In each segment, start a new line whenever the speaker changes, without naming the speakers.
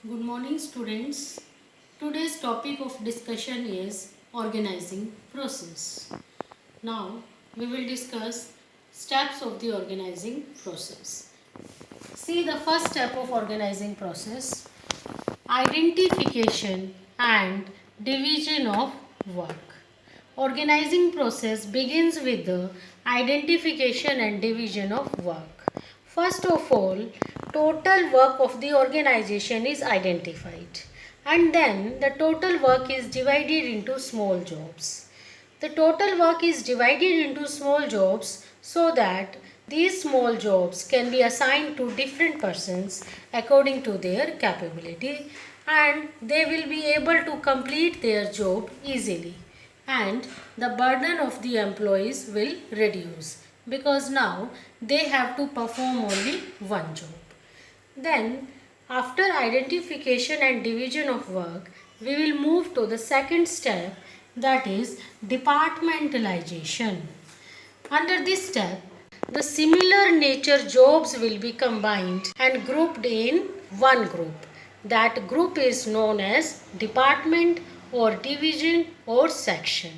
Good morning students. Today's topic of discussion is organizing process. Now we will discuss steps of the organizing process. See the first step of organizing process, identification and division of work. Organizing process begins with the identification and division of work. First of all, total work of the organization is identified and then the total work is divided into small jobs. The total work is divided into small jobs so that these small jobs can be assigned to different persons according to their capability and they will be able to complete their job easily and the burden of the employees will reduce because now they have to perform only one job. Then, after identification and division of work, we will move to the second step, that is departmentalization. Under this step, the similar nature jobs will be combined and grouped in one group. That group is known as department or division or section.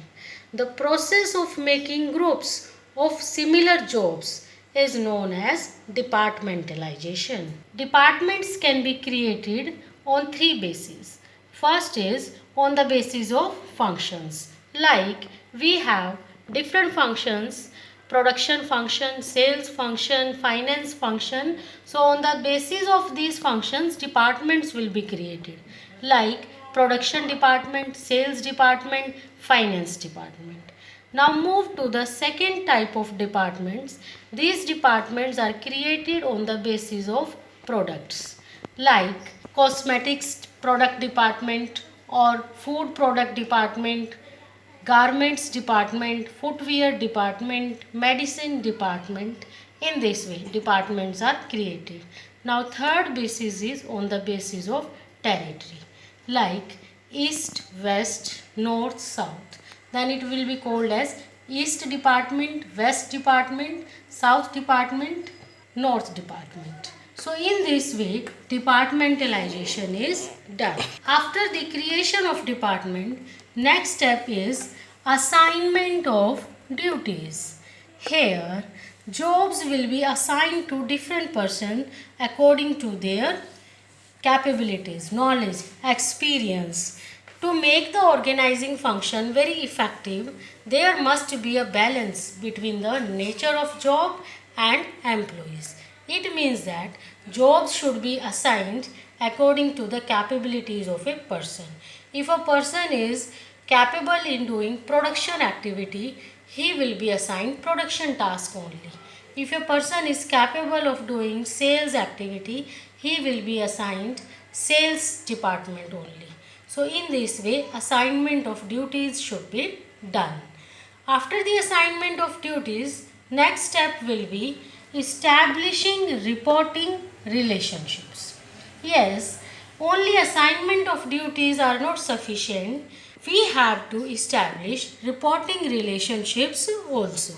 The process of making groups of similar jobs is known as departmentalization. Departments can be created on three bases. First is on the basis of functions. Like we have different functions, production function, sales function, finance function. So on the basis of these functions, departments will be created. Like production department, sales department, finance department. Now move to the second type of departments. These departments are created on the basis of products like cosmetics product department or food product department, garments department, footwear department, medicine department. In this way departments are created. Now third basis is on the basis of territory like east, west, north, south. Then it will be called as east department, west department, south department, north department. So in this way departmentalization is done. After the creation of department, next step is assignment of duties. Here jobs will be assigned to different person according to their capabilities, knowledge, experience. To make the organizing function very effective, there must be a balance between the nature of job and employees. It means that jobs should be assigned according to the capabilities of a person. If a person is capable in doing production activity, he will be assigned production task only. If a person is capable of doing sales activity, he will be assigned sales department only. So in this way assignment of duties should be done. After the assignment of duties, next step will be establishing reporting relationships. Yes, only assignment of duties are not sufficient. We have to establish reporting relationships also.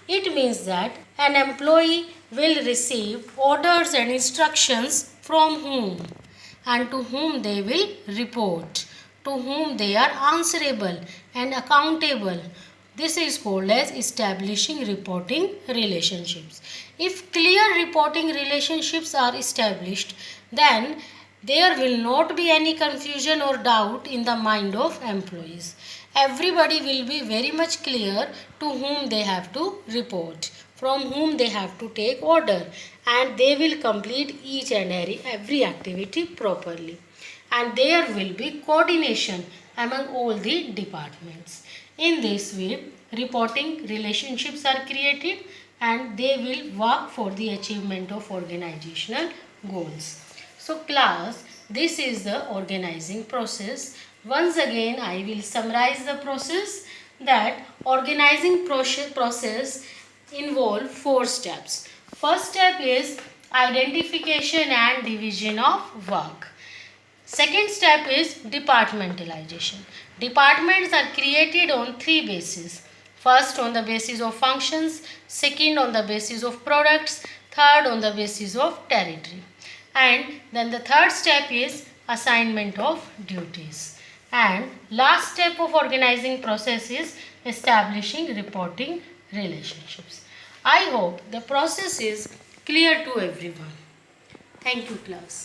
It means that an employee will receive orders and instructions from whom and to whom they will report, to whom they are answerable and accountable. This is called as establishing reporting relationships. If clear reporting relationships are established, then there will not be any confusion or doubt in the mind of employees. Everybody will be very much clear to whom they have to report, from whom they have to take order, and they will complete each and every activity properly. And there will be coordination among all the departments. In this way, reporting relationships are created and they will work for the achievement of organizational goals. So class, this is the organizing process. Once again, I will summarize the process that organizing process involve four steps. First step is identification and division of work. Second step is departmentalization. Departments are created on three bases. First on the basis of functions, second on the basis of products, third on the basis of territory. And then the third step is assignment of duties. And last step of organizing process is establishing reporting relationships. I hope the process is clear to everyone. Thank you, class.